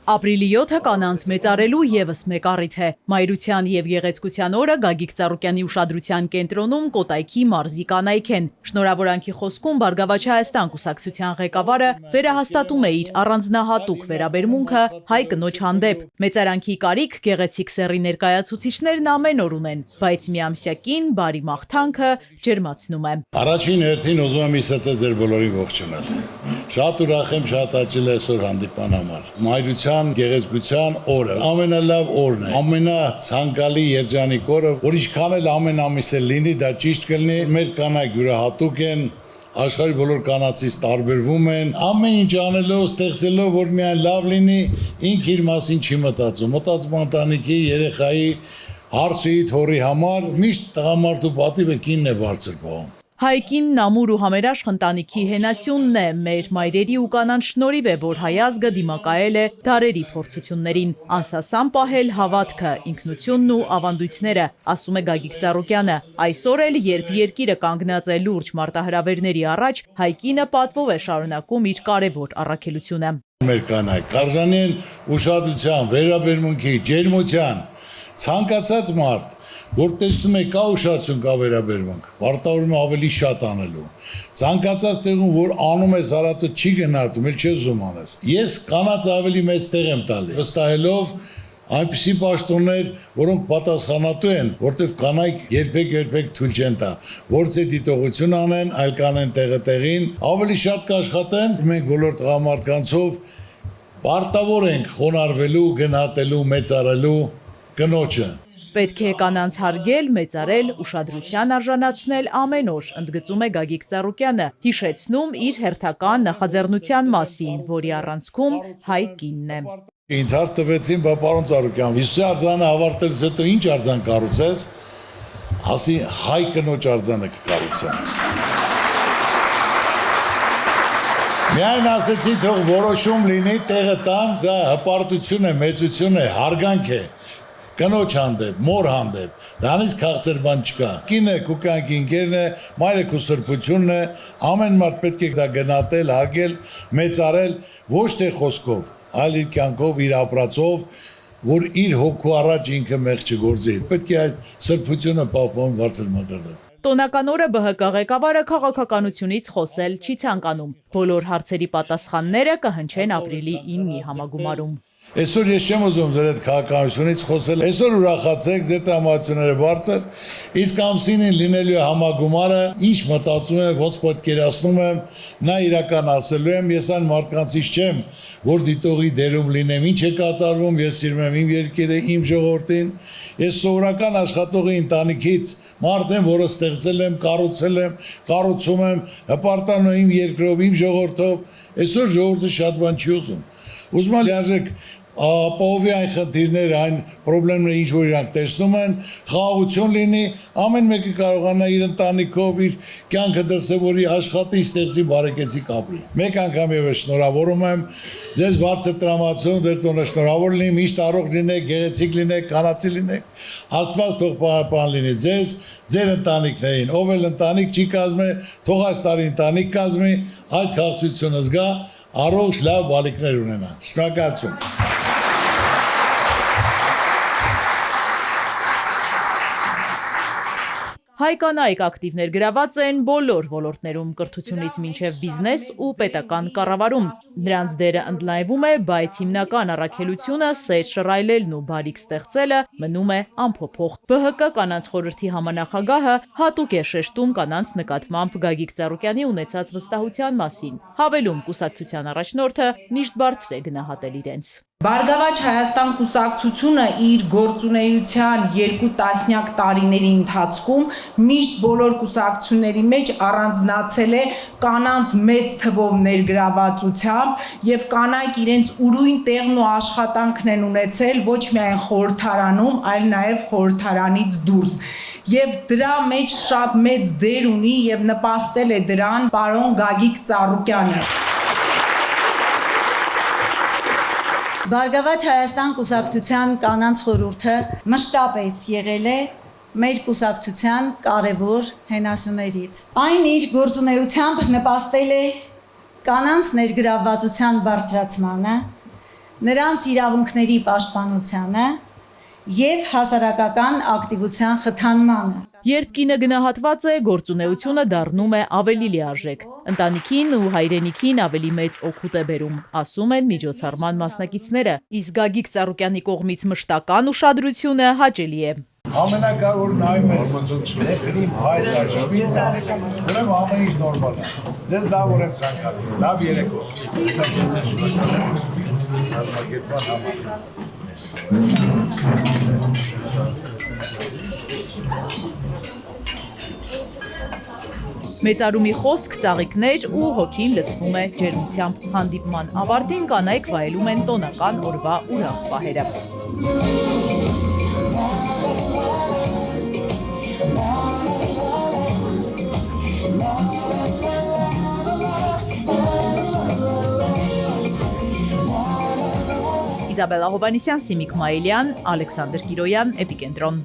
Ապրիլի 7-ը կանանց մեծարելու ևս մեկ առիթ է։ Մայրության եւ գեղեցկության օրը Գագիկ Ծառուկյանի ուշադրության կենտրոնում Կոտայքի մարզի կանայք են։ Շնորհավորանքի խոսքում Բարգավաճ Հայաստան կուսակցության ղեկավարը վերահաստատում է իր առանձնահատուկ վերաբերմունքը հայ կնոջ հանդեպ։ Մեծարանքի կարիք գեղեցիկ սեռի ներկայացուցիչներն ամեն օր ունեն, բայց միամսյակին բարի մաղթանքը ջերմացնում է։ Առաջին հերթին ուզում եմ իսկապես ձեր բոլորին ողջունել։ Շատ ուրախ եմ, շատ հաճելի այսօր հանդիպման համար։ Մայրության գեղեցկության օրը ամենալավ օրն է, ամենացանկալի երջանիկ օրը, որ ինչքան էլ ամեն ամիս էլ լինի, դա ճիշտ կլինի, մեր կանայք յուրահատուկ են, աշխարհի բոլոր կանացից տարբերվում են, ամեն ինչ անելով, ստեղծելով, որ միայն լավ լինի, ինքը իր մասին չի մտածում, մտածում ընտանիքի, երեխայի, հարսի, թոռի համար, միշտ տղամարդու պատիվը կինն է բարձր պահում։ Հայկինն ամուր ու համերաշխ ընտանիքի հենասյունն է, մեր մայրերի ու կանանց շնորհիվ է, որ հայ ազգը դիմակայել է դարերի փորձություններին, անսասան պահել հավատքը, ինքնությունն ու ավանդույթները, ասում է Գագիկ Ծառուկյանը։ Այսօր էլ, երբ երկիրը կանգնած է լուրջ մարտահրավերների առաջ, հայկինը պատվով է շարունակում իր կարևոր առաքելությունը։ Մեր կանայք արժանի են ուշադրության, վերաբերմունքի, ջերմության, ցանկացած մարդ, որ տեսնում է կա ուշադրություն, կա վերաբերմունք, պարտավորում է ավելի շատ անելու։ Ցանկացած տեղում, որ անում ես արածը չի գնացում, էլ չի ուզում անես։ Ես կանանց ավելի մեծ տեղ եմ տալի, վստահելով այնպիսի պաշտոններ, որոնք պատասխանատու են, որտեղ կանայք երբեք թույլ չեն տա, որցե դիտողություն անեն, այլ կանեն տեղը տեղին, ավելի շատ կաշխատեն, մենք բոլոր տղամարդկանցով պարտավոր ենք խոնարհվելու, գնահատելու, մեծարելու կնոջը։ Պետք է կանանց հարգել, մեծարել, ուշադրության արժանացնել ամեն օր, ընդգծում է Գագիկ Ծառուկյանը, հիշեցնում իր հերթական նախաձեռնության մասին, որի առանցքում հայ կինն է։ Ինձ հարց տվեցին, բա պարոն Ծառուկյան, Հիսուսի արձանը ավարտելուց հետո ինչ արձան կառուցես, ասի հայ կնոջ արձանը կկառուցեմ։ Միայն ասեցի, թող որոշում լինի, տեղը տան, դա հպարտություն է, մեծություն է, հարգանք է։ Կնոջ հանդեպ, մոր հանդեպ, դրանից քաղցր բան չկա։ Կինը քո կյանքի ընկերն է, մայրը քո սրբությունն է, ամեն մարդ պետք է դա գնահատել, հարգել, մեծարել, ոչ թե խոսքով, այլ իր կյանքով, իր ապրածով, որ իր հոգու առաջ ինքը մեղ չգործի։ Պետք է այդ սրբությունը պահպանեն բարձր մակարդակում։ Տոնական օրը ԲՀԿ ղեկավարը քաղաքականությունից խոսել չի ցանկանում։ Բոլոր հարցերի պատասխանները կհնչեն ապրիլի 9-ի համագումարում։ Այսօր ես չեմ ուզում ձեր հետ քաղաքականությունից խոսել, այսօր ուրախացեք, ձեր տրամադրությունները բարձր, իսկ ամսինին լինելու է համագումարը, ինչ մտածում եմ, ոնց պատկերացնում եմ, նա իրական ասելու եմ, ես այն մարդկանցից չեմ, որ դիտողի դերում լինեմ, ինչ է կատարվում, ես սիրում եմ իմ երկիրը, իմ ժողովրդին, ես սովորական աշխատողի ընտանիքից մարդ եմ, որը ստեղծել եմ, կառուցում եմ, հպարտանում իմ երկրով, իմ ժողովրդով, այսօր ժողովուրդը շատ բան չի ուզում։ Ուզում եմ լիարժեք ապահովի այն խնդիրները, այն պրոբլեմները, ինչ որ իրանք տեսնում են, խաղաղություն լինի, ամեն մեկը կարողանա իր ընտանիքով, իր կյանքը դրսևորի, աշխատի, ստեղծի, բարեկեցիկ ապրի։ Մեկ անգամ ևս շնորհավորում եմ, ձեզ բարձր տրամադրություն, ձեր տոնը շնորհավոր լինի, միշտ առողջ լինեք, գեղեցիկ լինեք, կանացի լինեք, Աստված թող պահապան լինի ձեզ, ձեր ընտանիքներին, ով էլ ընտանիք չի կազմել, թող այս տարի ընտանիք կազմի, այդ քաղցրությունը զգա, առողջ լավ բալիկներ ունենա։ Շնորհակալություն։ Հայ կանայք ակտիվ ներգրաված են բոլոր ոլորտներում, կրթությունից մինչև բիզնես ու պետական կառավարում։ Նրանց դերը ընդլայնվում է, բայց հիմնական առաքելությունը սեր շռայլելն ու բարիք ստեղծելը մնում է անփոփոխ։ ԲՀԿ կանանց խորհրդի համանախագահը հատուկ է շեշտում կանանց նկատմամբ Գագիկ Ծառուկյանի ունեցած վստահության մասին։ Հավելում կուսակցության առաջնորդը միշտ բարձր է գնահատել իրենց։ Բարգավաճ Հայաստան կուսակցությունը իր գործունեության 2 տասնյակ տարիների ընթացքում միշտ բոլոր կուսակցությունների մեջ առանձնացել է կանանց մեծ թվով ներգրավվածությամբ եւ կանայք իրենց ուրույն տեղն ու աշխատանքն են ունեցել ոչ միայն խորհրդարանում, այլ նաեւ խորհրդարանից դուրս։ Եվ դրա մեջ շատ մեծ դեր ունի եւ նպաստել է դրան պարոն Գագիկ Ծառուկյանը։ Բարգավաճ Հայաստան կուսակցության կանանց խորհուրդը մշտապես եղել է մեր կուսակցության կարևոր հենասյուներից։ Այն իր գործունեությամբ նպաստել է կանանց ներգրավվածության բարձրացմանը, նրանց իրավունքների պաշտպանությանը եւ հասարակական ակտիվության խթանմանը։ Երբ կինը գնահատված է, գործունեությունը դառնում է ավելի լիարժեք։ Ընտանիքին ու հայրենիքին ավելի մեծ օգուտ է բերում, ասում են միջոցառման մասնակիցները, իսկ Գագիկ Ծառուկյանի կողմից մշտական ուշադրությունը հաճելի է։ Ամենակարևորը նայում ես ներքին հայտ աշխուհին, ուրեմն ամեն ինչ նորմալ է։ Ձեզ լավ օր եմ ցանկանում, լավ երեկո։ Մեծարումի խոսք, ծաղիկներ ու հոգին լցվում է ջերմությամբ։ Հանդիպման ավարտին կանայք վայելում են տոնական օրվա ուրախ պահերը։ Իզաբելլա Հովհաննիսյան, Սիմիկ Մայիլյան, Ալեքսանդր Կիրոյան, Էպիկենտրոն։